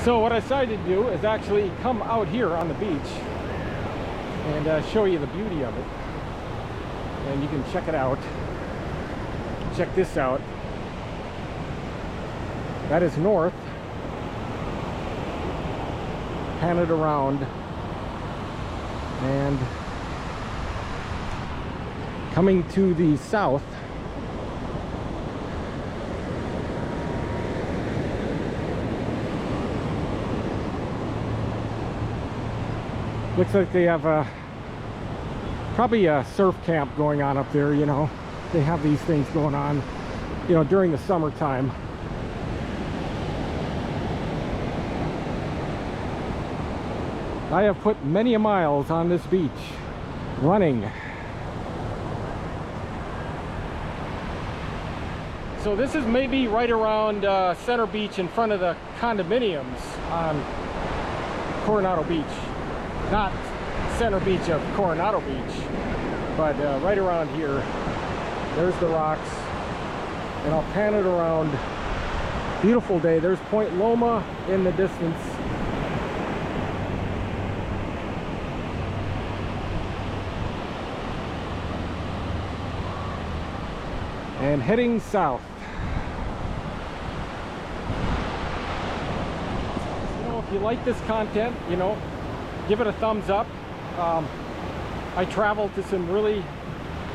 So what I decided to do is actually come out here on the beach and show you the beauty of it. And you can check it out. Check this out. That is north. Pan it around. And coming to the south, looks like they have probably a surf camp going on up there. You know, they have these things going on, you know, during the summertime. I have put many miles on this beach running. So this is maybe right around Center Beach, in front of the condominiums on Coronado Beach. Not Center Beach of Coronado Beach, but right around here. There's the rocks, and I'll pan it around. Beautiful day. There's Point Loma in the distance. And heading south. You know, if you like this content, you know, give it a thumbs up. I travel to some really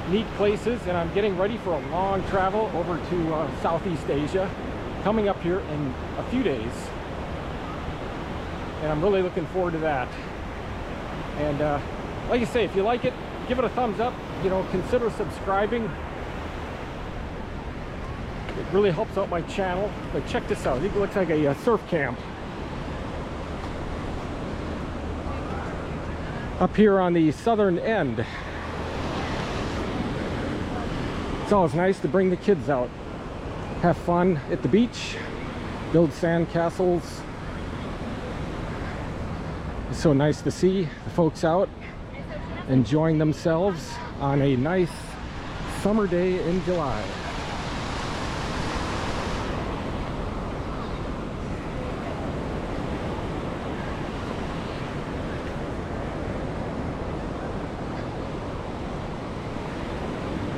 neat places, and I'm getting ready for a long travel over to Southeast Asia, coming up here in a few days, and I'm really looking forward to that. And like I say, if you like it, give it a thumbs up. You know, consider subscribing. It really helps out my channel. But check this out. It looks like a surf camp up here on the southern end. It's always nice to bring the kids out, have fun at the beach, build sand castles. It's so nice to see the folks out enjoying themselves on a nice summer day in July.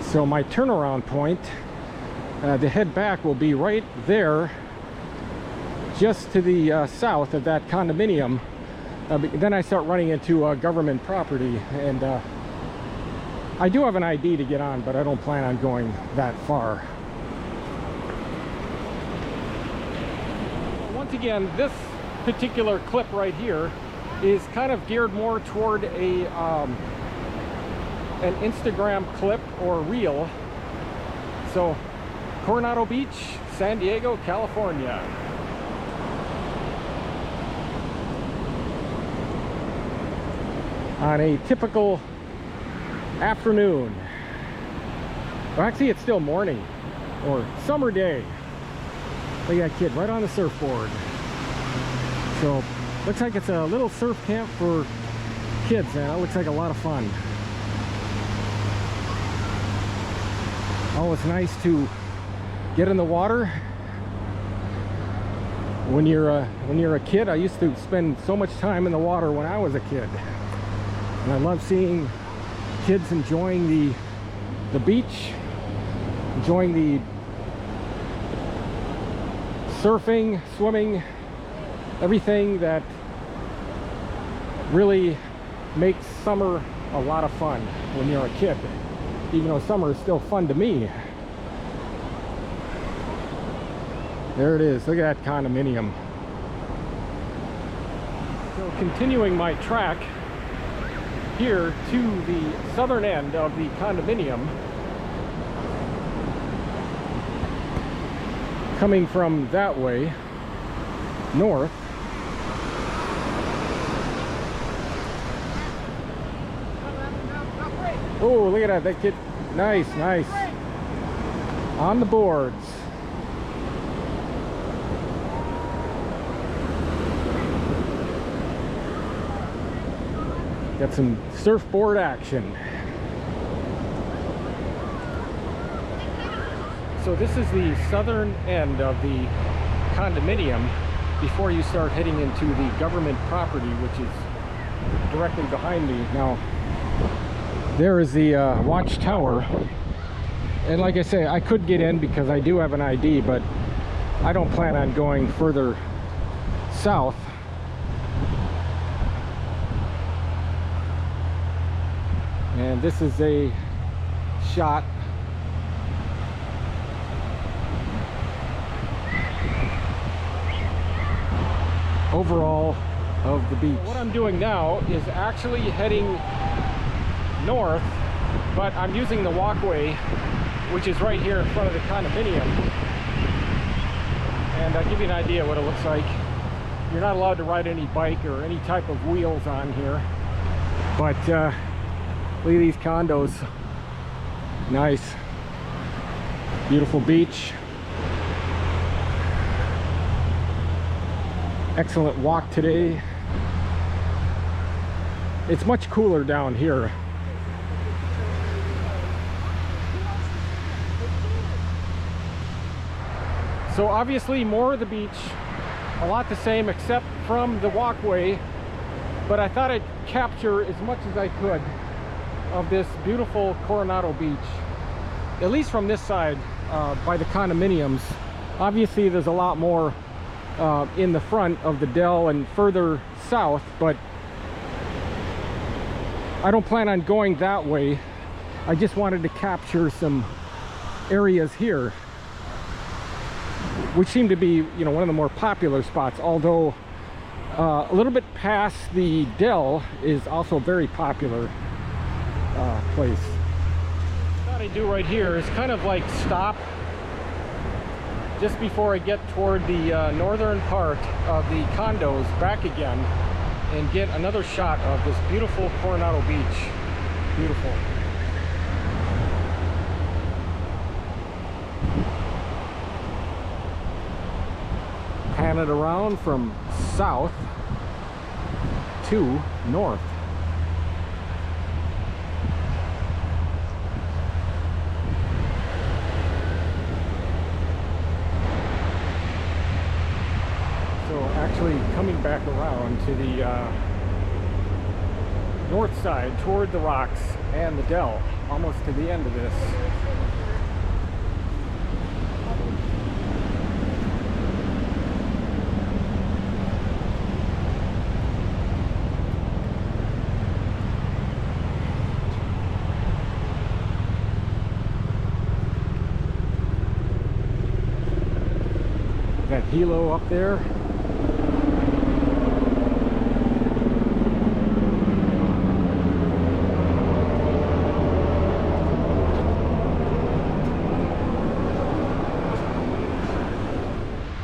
So my turnaround point to head back will be right there, just to the south of that condominium. Then I start running into government property, and I do have an ID to get on, but I don't plan on going that far. Once again, this particular clip right here is kind of geared more toward an Instagram clip or reel. So Coronado Beach, San Diego, California. On a typical afternoon, or actually it's still morning or summer day. Look at that kid right on the surfboard. So looks like it's a little surf camp for kids, man. It looks like a lot of fun. Oh, it's nice to get in the water. When you're a kid, I used to spend so much time in the water when I was a kid, and I love seeing kids enjoying the beach, enjoying the surfing, swimming, everything that really makes summer a lot of fun when you're a kid. Even though summer is still fun to me. There it is. Look at that condominium. So continuing my track here to the southern end of the condominium, coming from that way north. Oh, look at that kid. Nice, nice. On the boards. Got some surfboard action. So this is the southern end of the condominium. before you start heading into the government property, which is directly behind me. Now, there is the watchtower, and like I say, I could get in because I do have an ID, but I don't plan on going further south. And this is a shot overall of the beach. What I'm doing now is actually heading north, but I'm using the walkway, which is right here in front of the condominium. And I'll give you an idea what it looks like. You're not allowed to ride any bike or any type of wheels on here, but look at these condos. Nice, beautiful beach. Excellent walk today. It's much cooler down here. So obviously more of the beach, a lot the same except from the walkway, but I thought I'd capture as much as I could of this beautiful Coronado beach, at least from this side by the condominiums. Obviously there's a lot more in the front of the Dell and further south, but I don't plan on going that way. I just wanted to capture some areas here which seem to be, you know, one of the more popular spots, although a little bit past the Dell is also a very popular place. What I do right here is kind of like stop just before I get toward the northern part of the condos back again and get another shot of this beautiful Coronado beach. Beautiful. Pan it around from south to north. Actually coming back around to the north side toward the rocks and the Dell, almost to the end of this. Got Hilo up there.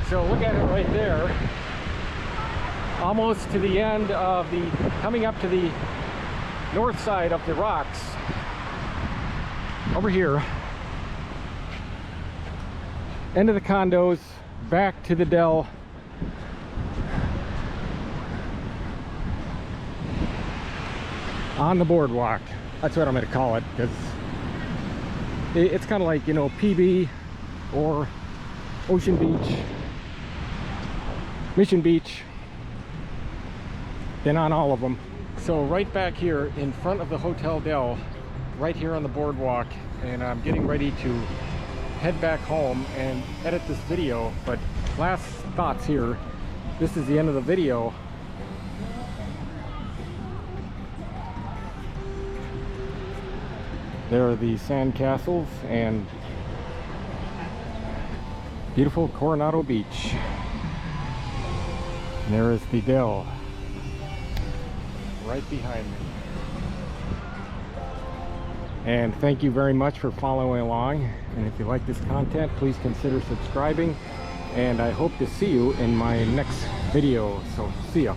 So look at it right there, almost to the end of the, coming up to the north side of the rocks, over here, end of the condos, back to the Dell. On the boardwalk, that's what I'm going to call it, because it's kind of like, you know, PB or Ocean Beach, Mission Beach, been on all of them. So right back here in front of the Hotel Dell, right here on the boardwalk, and I'm getting ready to head back home and edit this video. But last thoughts here, this is the end of the video. There are the sand castles and beautiful Coronado Beach. And there is the Dell right behind me. And thank you very much for following along. And if you like this content, please consider subscribing. And I hope to see you in my next video. So see ya.